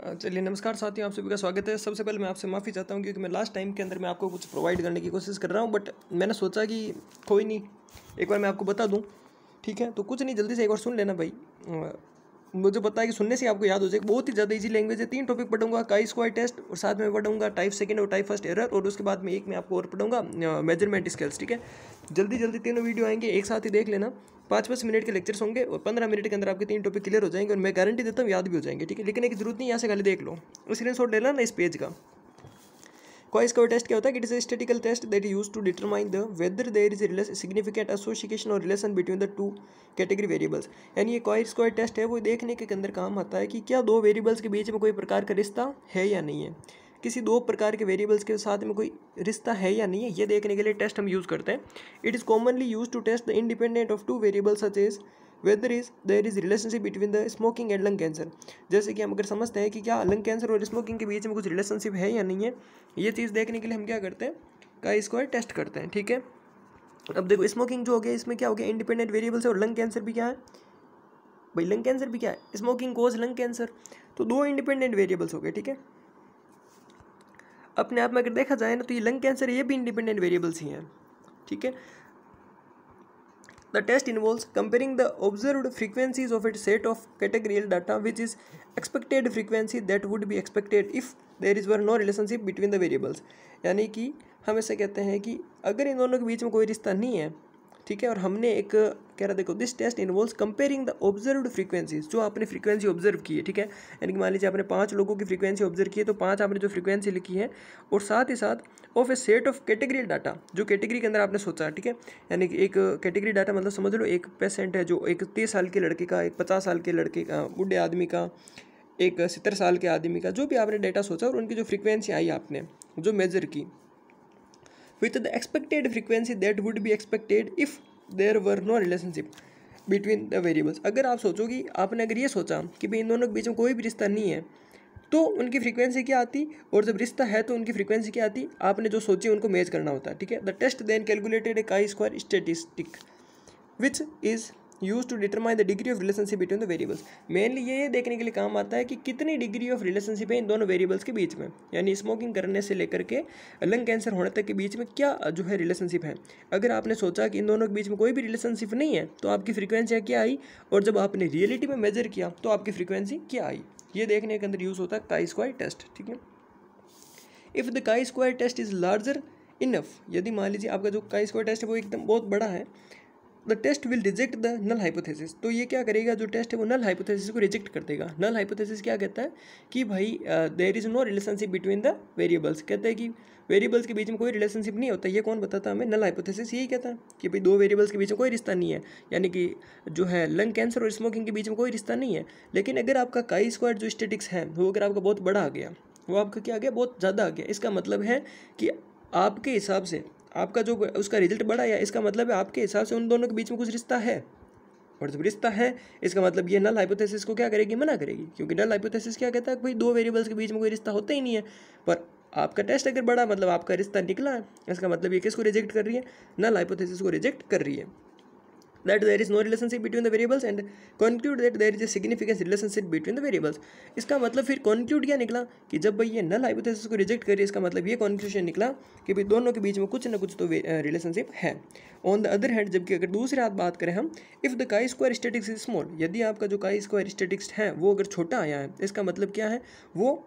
चलिए नमस्कार साथियों, आप सभी का स्वागत है। सबसे पहले मैं आपसे माफ़ी चाहता हूँ क्योंकि मैं लास्ट टाइम के अंदर मैं आपको कुछ प्रोवाइड करने की कोशिश कर रहा हूँ, बट मैंने सोचा कि कोई नहीं, एक बार मैं आपको बता दूँ। ठीक है, तो कुछ नहीं, जल्दी से एक बार सुन लेना भाई। मुझे पता है कि सुनने से आपको याद हो जाएगा। बहुत ही ज़्यादा इजी लैंग्वेज है। 3 टॉपिक पढ़ूंगा, काई स्क्वायर टेस्ट, और साथ में पढ़ूंगा टाइप सेकंड और टाइप फर्स्ट एरर, और उसके बाद में एक मैं आपको और पढ़ूंगा मेजरमेंट स्केल्स। ठीक है, जल्दी जल्दी तीनों वीडियो आएंगे, एक साथ ही देख लेना। 5-5 मिनट के लेक्चर्स होंगे और 15 मिनट के अंदर आपके 3 टॉपिक क्लियर हो जाएंगे, और मैं गारंटी देता हूँ याद भी हो जाएंगे। ठीक है, लिखने की जरूरत नहीं, यहाँ से खाली देख लो, स्क्रीनशॉट लेना ना इस पेज का। कोई स्क्वायर टेस्ट क्या होता है? It is a statistical test that use to determine the whether there is a significant association or relation between the two category variables. यानी ये कोई स्क्वायर टेस्ट है, वो देखने के अंदर काम आता है कि क्या दो वेरिएबल्स के बीच में कोई प्रकार का रिश्ता है या नहीं है, किसी दो प्रकार के वेरिएबल्स के साथ में कोई रिश्ता है या नहीं है, ये देखने के लिए टेस्ट हम यूज़ करते हैं। It is commonly use to test the independent of two variables such as whether is there is relationship between the smoking and lung cancer. जैसे कि हम अगर समझते हैं कि क्या लंग कैंसर और स्मोकिंग के बीच में कुछ रिलेशनशिप है या नहीं है, ये चीज़ देखने के लिए हम क्या करते हैं, काई स्क्वायर टेस्ट करते हैं। ठीक है, अब देखो स्मोकिंग जो हो गया, इसमें क्या हो गया, इंडिपेंडेंट वेरिएबल्स है, और लंग कैंसर भी क्या है भाई, लंग कैंसर भी क्या है, स्मोकिंग कोज लंग कैंसर। तो दो इंडिपेंडेंट वेरिएबल्स हो गए। ठीक है, अपने आप में अगर देखा जाए ना, तो ये लंग कैंसर ये भी इंडिपेंडेंट वेरिएबल्स ही हैं। ठीक है, the test involves comparing the observed frequencies of a set of categorical data which is expected frequency that would be expected if there is were no relationship between the variables। यानी कि हम ऐसे कहते हैं कि अगर इन दोनों के बीच में कोई रिश्ता नहीं है, ठीक है, और हमने एक कह रहा, देखो this test involves comparing the observed frequencies, जो आपने फ्रीक्वेंसी ऑब्जर्व की है। ठीक है, यानी कि मान लीजिए आपने 5 लोगों की फ्रीक्वेंसी ऑब्जर्व की है, तो 5 आपने जो फ्रीक्वेंसी लिखी है, और साथ ही साथ of A set of category data, जो कैटेगरी के अंदर आपने सोचा। ठीक है, यानी कि एक कैटेगरी डाटा मतलब समझ लो, एक पेशेंट है जो एक 30 साल के लड़के का, एक 50 साल के लड़के का, बूढ़े आदमी का, एक 70 साल के आदमी का, जो भी आपने डाटा सोचा और उनकी जो फ्रीक्वेंसी आई आपने जो मेजर की, with the expected frequency that would be expected if there were no relationship between the variables। अगर आप सोचो कि आपने अगर ये सोचा कि भाई इन दोनों के बीच में कोई भी रिश्ता नहीं है, तो उनकी फ्रीक्वेंसी क्या आती, और जब रिश्ता है तो उनकी फ्रीक्वेंसी क्या आती, आपने जो सोची उनको मैच करना होता है। ठीक है, the test then calculated a chi square statistic which is use to determine the degree of relationship between the variables. Mainly ये देखने के लिए काम आता है कि कितनी डिग्री ऑफ रिलेशनशिप है इन दोनों वेरिएबल्स के बीच में, यानी स्मोकिंग करने से लेकर के लंग कैंसर होने तक के बीच में क्या जो है रिलेशनशिप है। अगर आपने सोचा कि इन दोनों के बीच में कोई भी रिलेशनशिप नहीं है, तो आपकी फ्रीक्वेंसी क्या आई, और जब आपने रियलिटी में मेजर किया तो आपकी फ्रीक्वेंसी क्या आई, ये देखने के अंदर यूज़ होता है काई स्क्वायर टेस्ट। ठीक है, if the chi square test is larger enough, यदि मान लीजिए आपका जो काई स्क्वायर टेस्ट है वो एकदम बहुत बड़ा है, the test will reject the null hypothesis. तो ये क्या करेगा, जो टेस्ट है वो नल हाइपोथेसिस को रिजेक्ट कर देगा। नल हाइपोथेसिस क्या कहता है कि भाई there is no relationship between the variables, कहते हैं कि वेरिएबल्स के बीच में कोई रिलेशनशिप नहीं होता। ये कौन बताता है हमें? नल हाइपोथेसिस यही कहता है कि भाई दो वेरिएबल्स के बीच में कोई रिश्ता नहीं है, यानी कि जो है लंग कैंसर और स्मोकिंग के बीच में कोई रिश्ता नहीं है। लेकिन अगर आपका काई स्क्वायर जो स्टैटिक्स है वो अगर आपका बहुत बड़ा आ गया, वो आपका क्या आ गया, बहुत ज़्यादा आ गया, इसका मतलब है कि आपके हिसाब से आपका जो उसका रिजल्ट बड़ा आया, इसका मतलब है आपके हिसाब से उन दोनों के बीच में कुछ रिश्ता है, और जब रिश्ता है इसका मतलब ये नल हाइपोथेसिस को क्या करेगी, मना करेगी। क्योंकि नल हाइपोथेसिस क्या कहता है कि भाई दो वेरिएबल्स के बीच में कोई रिश्ता होता ही नहीं है। पर आपका टेस्ट अगर बड़ा, मतलब आपका रिश्ता निकला है, इसका मतलब ये किसको रिजेक्ट कर रही है, नल हाइपोथेसिस को रिजेक्ट कर रही है। that there is no relationship between the variables and conclude that there is a significant relationship between the variables। इसका मतलब फिर conclude क्या निकला कि जब भाई ये null hypothesis को रिजेक्ट करिए, इसका मतलब ये conclusion निकला कि भाई दोनों के बीच में कुछ ना कुछ तो रिलेशनशिप है। ऑन द अदर हैंड, जबकि अगर दूसरे हाथ बात करें हम, if the chi square statics is small, यदि आपका जो काई स्क्वायर स्टैटिक्स है वो अगर छोटा आया है, इसका मतलब क्या है, वो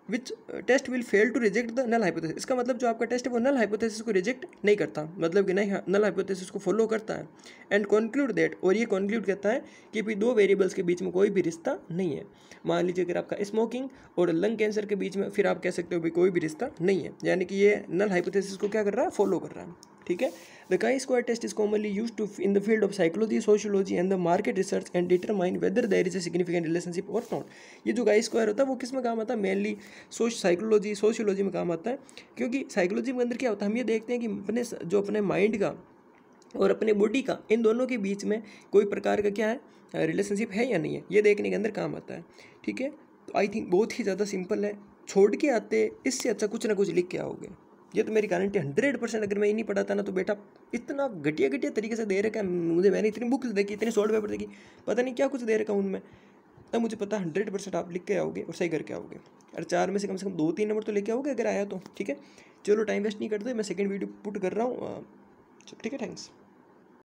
which test will fail to reject the null hypothesis. इसका मतलब जो आपका टेस्ट है वो नल हाइपोथेसिस को रिजेक्ट नहीं करता, मतलब कि नहीं नल हाइपोथेसिस को फॉलो करता है। एंड कंक्लूड दैट, और ये कंक्लूड करता है कि भाई दो वेरिएबल्स के बीच में कोई भी रिश्ता नहीं है। मान लीजिए अगर आपका स्मोकिंग और लंग कैंसर के बीच में, फिर आप कह सकते हो भाई कोई भी रिश्ता नहीं है, यानी कि ये नल हाइपोथेसिस को क्या कर रहा है, फॉलो कर रहा है। ठीक है, the chi square test is commonly use to in the field of psychology, sociology and the market research and determine whether there is a significant relationship और नॉट। ये जो काई स्क्वायर होता है वो किस में काम आता है, मेनली साइकोलॉजी सोशियोलॉजी में काम आता है। क्योंकि साइकोलॉजी के अंदर क्या होता है, हम ये देखते हैं कि अपने जो अपने माइंड का और अपने बॉडी का, इन दोनों के बीच में कोई प्रकार का क्या है, रिलेशनशिप है या नहीं है, ये देखने के अंदर काम आता है। ठीक है, तो आई थिंक बहुत ही ज़्यादा सिंपल है, छोड़ के आते इससे अच्छा कुछ ना कुछ लिख के आओगे, ये तो मेरी गारंटी 100%। अगर मैं ये नहीं पढ़ाता ना, तो बेटा इतना घटिया घटिया तरीके से दे रखा है मुझे, मैंने इतनी बुक्स देखी, इतनी शॉर्ट पेपर देखी, पता नहीं क्या कुछ दे रखा उनमें, तब मुझे पता 100% आप लिख के आओगे और सही करके आओगे, और 4 में से कम 2-3 नंबर तो लेके आओगे अगर आया तो। ठीक है, चलो टाइम वेस्ट नहीं करते, मैं सेकंड वीडियो पुट कर रहा हूँ। ठीक है, थैंक्स।